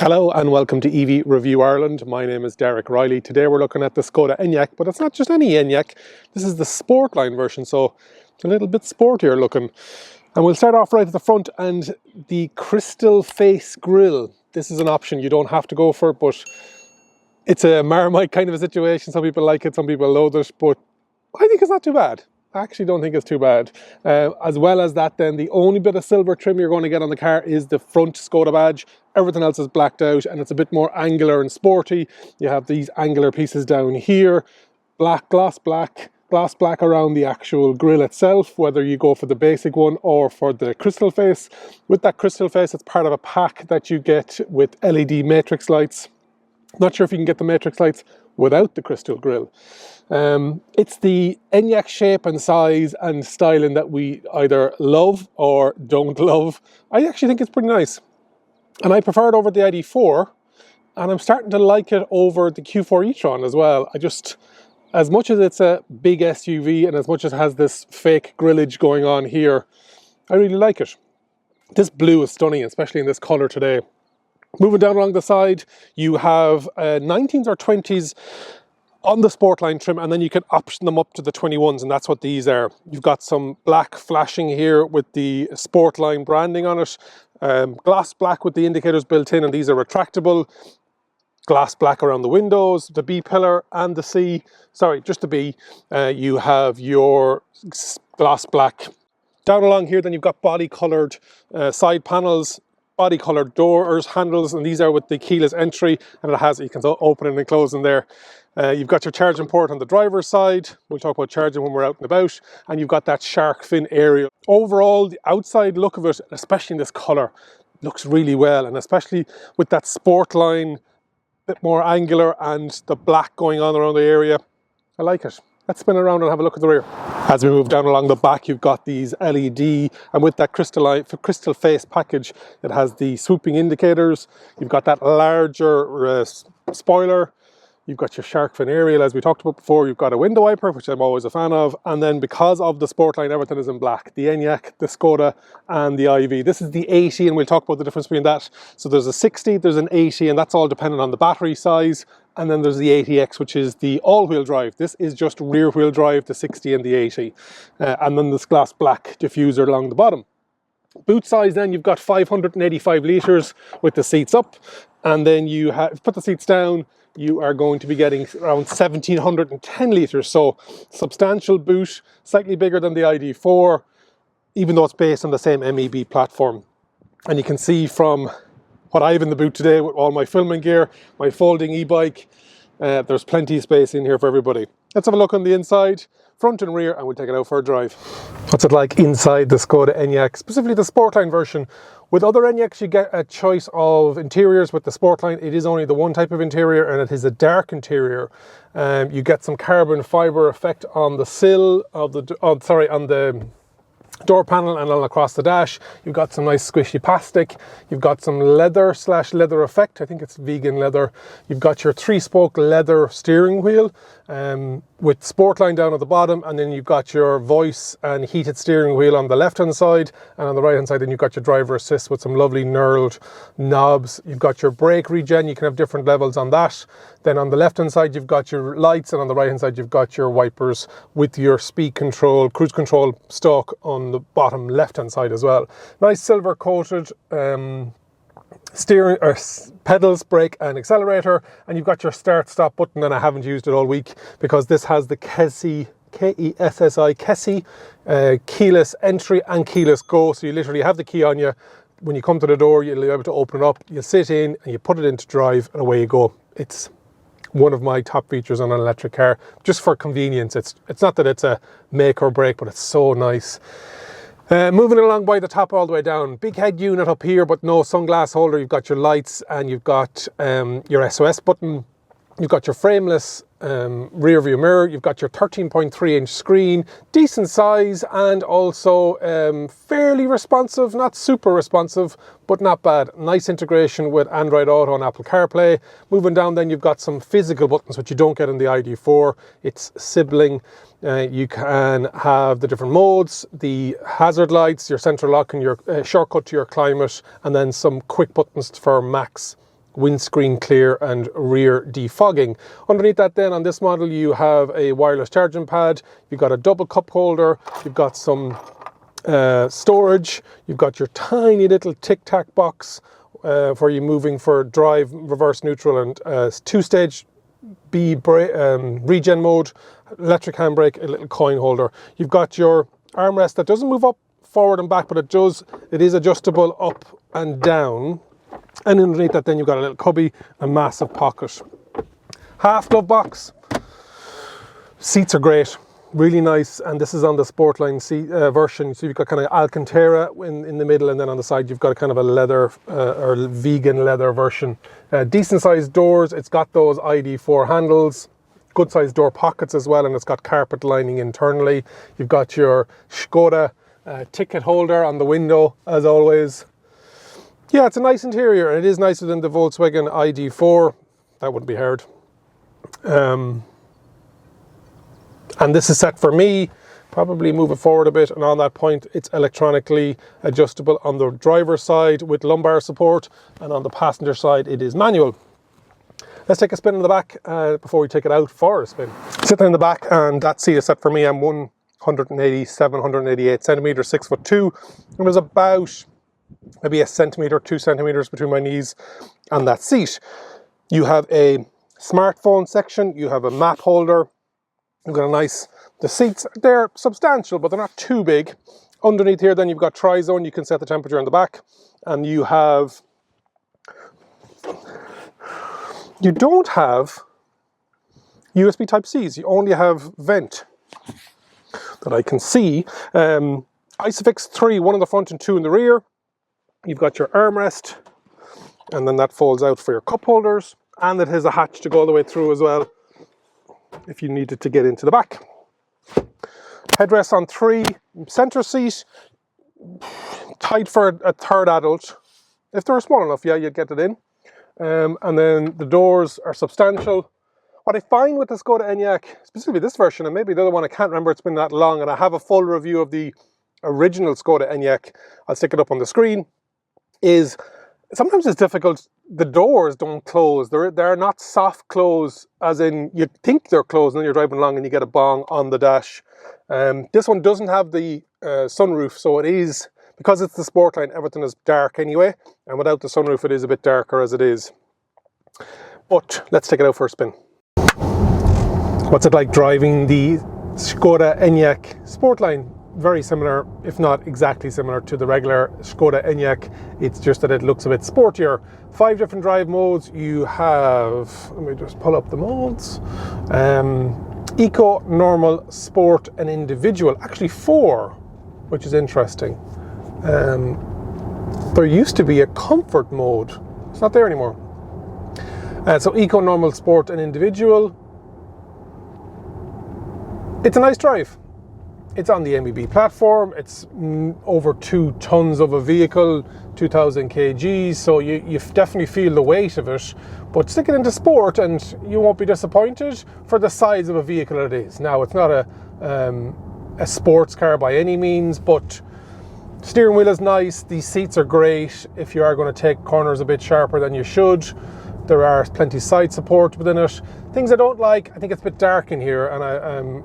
Hello and welcome to EV Review Ireland. My name is Derek Reilly. Today we're looking at the SKODA ENYAQ, but it's not just any ENYAQ. This is the Sportline version, so it's a little bit sportier looking. And we'll start off right at the front, and the crystal face grille. This is an option, you don't have to go for it, but it's a Marmite kind of a situation. Some people like it, some people loathe it, but I think it's not too bad. I actually don't think it's too bad. As well as that, then the only bit of silver trim you're going to get on the car is the front SKODA badge. Everything else is blacked out and it's a bit more angular and sporty. You have these angular pieces down here, gloss black around the actual grille itself, whether you go for the basic one or for the crystal face. With that crystal face, it's part of a pack that you get with LED matrix lights. Not sure if you can get the matrix lights without the crystal grille. It's the ENYAQ shape and size and styling that we either love or don't love. I actually think it's pretty nice. And I prefer it over the ID4, and I'm starting to like it over the Q4 e-tron as well. As much as it's a big SUV and as much as it has this fake grillage going on here, I really like it. This blue is stunning, especially in this colour today. Moving down along the side, you have 19s or 20s on the Sportline trim, and then you can option them up to the 21s, and that's what these are. You've got some black flashing here with the Sportline branding on it. Gloss black with the indicators built in, and these are retractable. Glass black around the windows, the B pillar and the C, sorry, just the B. You have your gloss black. Down along here, then you've got body coloured side panels, body coloured doors, handles, and these are with the keyless entry, and it has, you can open it and close in there. You've got your charging port on the driver's side. We'll talk about charging when we're out and about. And you've got that shark fin area. Overall, the outside look of it, especially in this colour, looks really well. And especially with that Sportline, bit more angular and the black going on around the area. I like it. Let's spin around and have a look at the rear. As we move down along the back, you've got these LED, and with that crystal face package, it has the swooping indicators. You've got that larger spoiler. You've got your shark fin aerial, as we talked about before. You've got a window wiper, which I'm always a fan of. And then because of the Sportline, everything is in black. The ENYAQ, the SKODA, and the IV. This is the 80, and we'll talk about the difference between that. So there's a 60, there's an 80, and that's all dependent on the battery size. And then there's the 80X, which is the all-wheel drive. This is just rear-wheel drive, the 60 and the 80. And then this glass black diffuser along the bottom. Boot size, then you've got 585 litres with the seats up. And then you put the seats down, you are going to be getting around 1710 litres. So substantial boot, slightly bigger than the ID4, even though it's based on the same MEB platform. And you can see from what I have in the boot today with all my filming gear, my folding e-bike, there's plenty of space in here for everybody. Let's have a look on the inside, front and rear, and we'll take it out for a drive. What's it like inside the SKODA ENYAQ, specifically the Sportline version? With other ENYAQs, you get a choice of interiors. With the Sportline, it is only the one type of interior, and it is a dark interior. You get some carbon fibre effect on the sill of the, on the door panel and all across the dash. You've got some nice squishy plastic. You've got some leather effect. I think it's vegan leather. You've got your 3-spoke leather steering wheel with Sportline down at the bottom, and then you've got your voice and heated steering wheel on the left hand side, and on the right hand side then you've got your driver assist with some lovely knurled knobs. You've got your brake regen, you can have different levels on that. Then on the left hand side you've got your lights, and on the right hand side you've got your wipers with your speed control, cruise control stalk on the bottom left hand side as well. Nice silver coated steering or pedals, brake and accelerator, and you've got your start stop button, and I haven't used it all week because this has the KESSI keyless entry and keyless go. So you literally have the key on you. When you come to the door, you'll be able to open it up, you sit in and you put it into drive, and away you go. It's one of my top features on an electric car, just for convenience. It's not that it's a make or break, but it's so nice. Moving along by the top all the way down, big head unit up here, but no sunglass holder. You've got your lights, and you've got your SOS button. You've got your frameless rear view mirror. You've got your 13.3 inch screen, decent size, and also fairly responsive, not super responsive, but not bad. Nice integration with Android Auto and Apple CarPlay. Moving down then, you've got some physical buttons, which you don't get in the ID4. It's sibling. You can have the different modes, the hazard lights, your central lock, and your shortcut to your climate, and then some quick buttons for max windscreen clear and rear defogging. Underneath that then, on this model, you have a wireless charging pad, you've got a double cup holder, you've got some storage, you've got your tiny little tic-tac box for you moving for drive, reverse, neutral, and 2-stage regen mode, electric handbrake, a little coin holder. You've got your armrest that doesn't move up, forward and back, but it is adjustable up and down. And underneath that then you've got a little cubby, a massive pocket. Half glove box. Seats are great, really nice, and this is on the Sportline seat version. So you've got kind of Alcantara in the middle, and then on the side you've got a kind of a leather or vegan leather version. Decent sized doors. It's got those ID4 handles, good sized door pockets as well, and it's got carpet lining internally. You've got your SKODA ticket holder on the window, as always. Yeah, it's a nice interior, and it is nicer than the Volkswagen ID4. That wouldn't be hard. And this is set for me. Probably move it forward a bit, and on that point it's electronically adjustable on the driver's side with lumbar support, and on the passenger side it is manual. Let's take a spin in the back before we take it out for a spin. Sitting in the back, and that seat is set for me. I'm 187, 188 centimeters, 6'2", and there's about maybe 1 centimeter, 2 centimeters between my knees and that seat. You have a smartphone section, you have a map holder, you've got a nice, the seats, they're substantial, but they're not too big. Underneath here then you've got tri-zone, you can set the temperature in the back, and you don't have USB Type-Cs, you only have vent that I can see. Isofix 3, 1 in the front and 2 in the rear. You've got your armrest, and then that folds out for your cup holders, and it has a hatch to go all the way through as well if you needed to get into the back. Headrest on 3, center seat, tight for a third adult. If they were small enough, yeah, you'd get it in. And then the doors are substantial. What I find with the SKODA ENYAQ, specifically this version, and maybe the other one, I can't remember, it's been that long, and I have a full review of the original SKODA ENYAQ, I'll stick it up on the screen, is sometimes it's difficult. The doors don't close. They're not soft close, as in you think they're closed and then you're driving along and you get a bong on the dash. This one doesn't have the sunroof, so it is, because it's the Sportline, everything is dark anyway, and without the sunroof it is a bit darker as it is. But let's take it out for a spin. What's it like driving the SKODA ENYAQ Sportline? Very similar, if not exactly similar, to the regular SKODA ENYAQ. It's just that it looks a bit sportier. 5 different drive modes. You have, let me just pull up the modes. Eco, Normal, Sport and Individual. Actually 4, which is interesting. There used to be a comfort mode. It's not there anymore. So Eco, Normal, Sport and Individual. It's a nice drive. It's on the MEB platform. It's over 2 tons of a vehicle, 2,000 kgs, so you definitely feel the weight of it. But stick it into sport and you won't be disappointed for the size of a vehicle it is. Now, it's not a sports car by any means, but steering wheel is nice. These seats are great if you are going to take corners a bit sharper than you should. There are plenty of side support within it. Things I don't like, I think it's a bit dark in here, and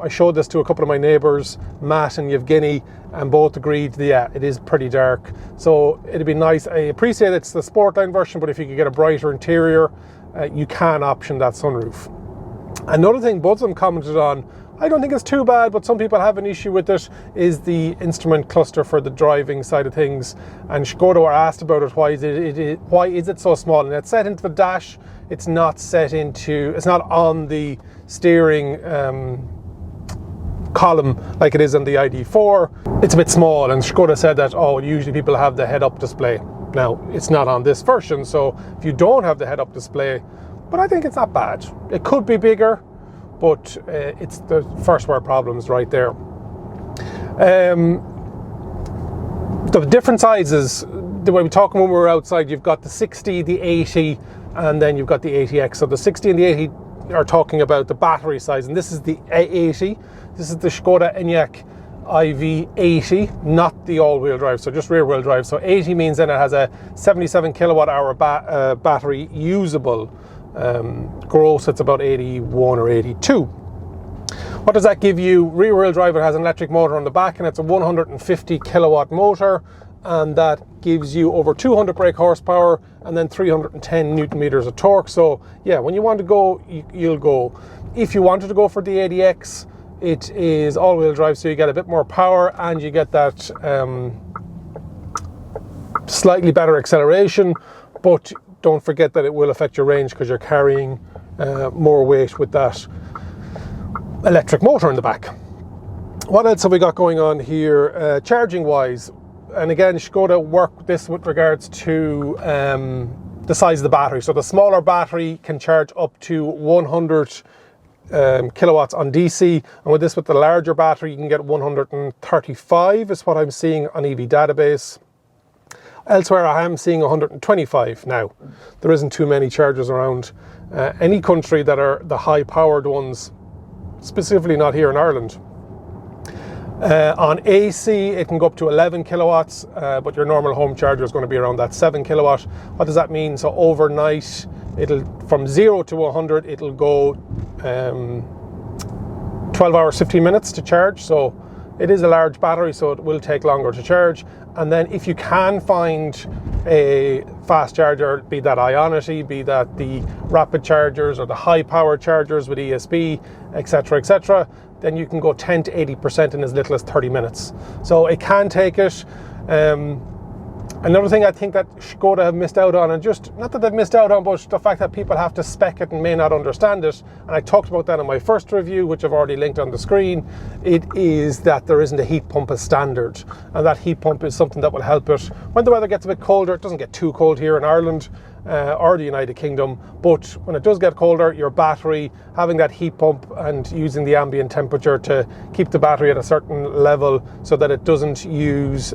I showed this to a couple of my neighbours, Matt and Yevgeny, and both agreed, yeah, it is pretty dark. So it'd be nice. I appreciate it's the Sportline version, but if you could get a brighter interior, you can option that sunroof. Another thing both of them commented on, I don't think it's too bad, but some people have an issue with it, is the instrument cluster for the driving side of things. And SKODA were asked about it, why is it so small? And it's set into the dash, it's not on the steering column like it is on the ID4. It's a bit small, and SKODA said that, oh, usually people have the head-up display. Now, it's not on this version, so if you don't have the head-up display, but I think it's not bad. It could be bigger, but it's the first world problems right there. The different sizes, the way we talk when we're outside, you've got the 60, the 80, and then you've got the 80X. So the 60 and the 80 are talking about the battery size, and this is the 80. This is the SKODA ENYAQ IV80, not the all-wheel drive, so just rear-wheel drive. So 80 means then it has a 77 kilowatt-hour battery usable. Gross, it's about 81 or 82. What does that give you? Rear-wheel drive, it has an electric motor on the back, and it's a 150 kilowatt motor, and that gives you over 200 brake horsepower and then 310 newton meters of torque. So yeah, when you want to go, you'll go. If you wanted to go for the ADX, it is all-wheel drive, so you get a bit more power and you get that slightly better acceleration, but don't forget that it will affect your range because you're carrying more weight with that electric motor in the back. What else have we got going on here charging wise? And again, SKODA work this with regards to the size of the battery. So the smaller battery can charge up to 100 kilowatts on DC, and with this, with the larger battery, you can get 135 is what I'm seeing on EV database. Elsewhere I am seeing 125 now. There isn't too many chargers around any country that are the high powered ones, specifically not here in Ireland. On AC it can go up to 11 kilowatts, but your normal home charger is going to be around that 7 kilowatt. What does that mean? So overnight, it'll from 0 to 100, it'll go 12 hours 15 minutes to charge. So it is a large battery, so it will take longer to charge. And then if you can find a fast charger, be that Ionity, be that the rapid chargers or the high power chargers with ESP, etc., then you can go 10 to 80% in as little as 30 minutes. So it can take it. Another thing I think that SKODA have missed out on, and just not that they've missed out on, but the fact that people have to spec it and may not understand it, and I talked about that in my first review, which I've already linked on the screen, it is that there isn't a heat pump as standard, and that heat pump is something that will help it when the weather gets a bit colder. It doesn't get too cold here in Ireland or the United Kingdom, but when it does get colder, your battery, having that heat pump and using the ambient temperature to keep the battery at a certain level so that it doesn't use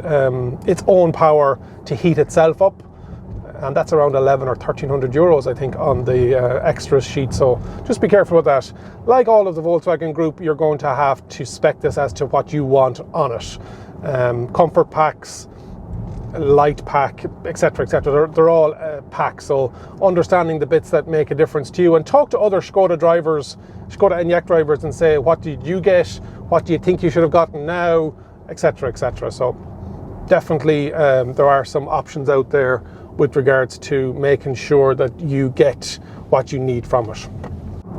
its own power to heat itself up, and that's around 11 or 1300 euros I think on the extras sheet. So just be careful with that. Like all of the Volkswagen group, you're going to have to spec this as to what you want on it. Comfort packs, light pack, etc., they're all packs. So understanding the bits that make a difference to you, and talk to other SKODA drivers, SKODA ENYAQ drivers, and say, what did you get, what do you think you should have gotten now, etc. So definitely there are some options out there with regards to making sure that you get what you need from it.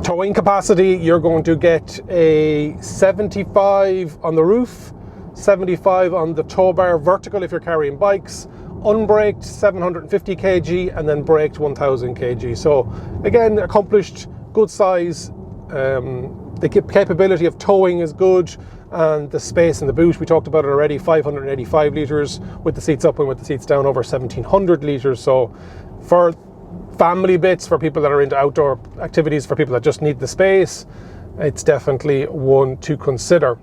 Towing capacity, you're going to get a 75 on the roof, 75 on the tow bar vertical if you're carrying bikes, unbraked 750 kg, and then braked 1000 kg. So again, accomplished, good size. The capability of towing is good, and the space in the boot, we talked about it already, 585 litres with the seats up and with the seats down, over 1700 litres. So for family bits, for people that are into outdoor activities, for people that just need the space, it's definitely one to consider.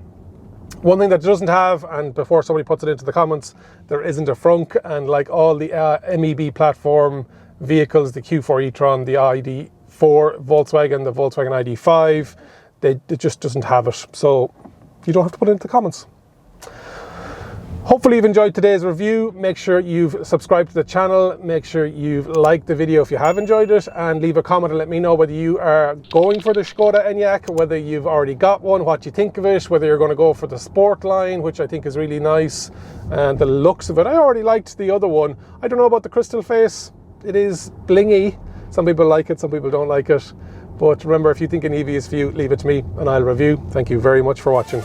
One thing that it doesn't have, and before somebody puts it into the comments, there isn't a frunk, and like all the MEB platform vehicles, the Q4 e-tron, the ID4 Volkswagen, the Volkswagen ID5, it just doesn't have it, so you don't have to put it into the comments. Hopefully you've enjoyed today's review. Make sure you've subscribed to the channel, make sure you've liked the video if you have enjoyed it, and leave a comment and let me know whether you are going for the SKODA ENYAQ, whether you've already got one, what you think of it, whether you're going to go for the Sportline, which I think is really nice, and the looks of it. I already liked the other one. I don't know about the crystal face. It is blingy. Some people like it, some people don't like it. But remember, if you think an EV is for you, leave it to me and I'll review. Thank you very much for watching.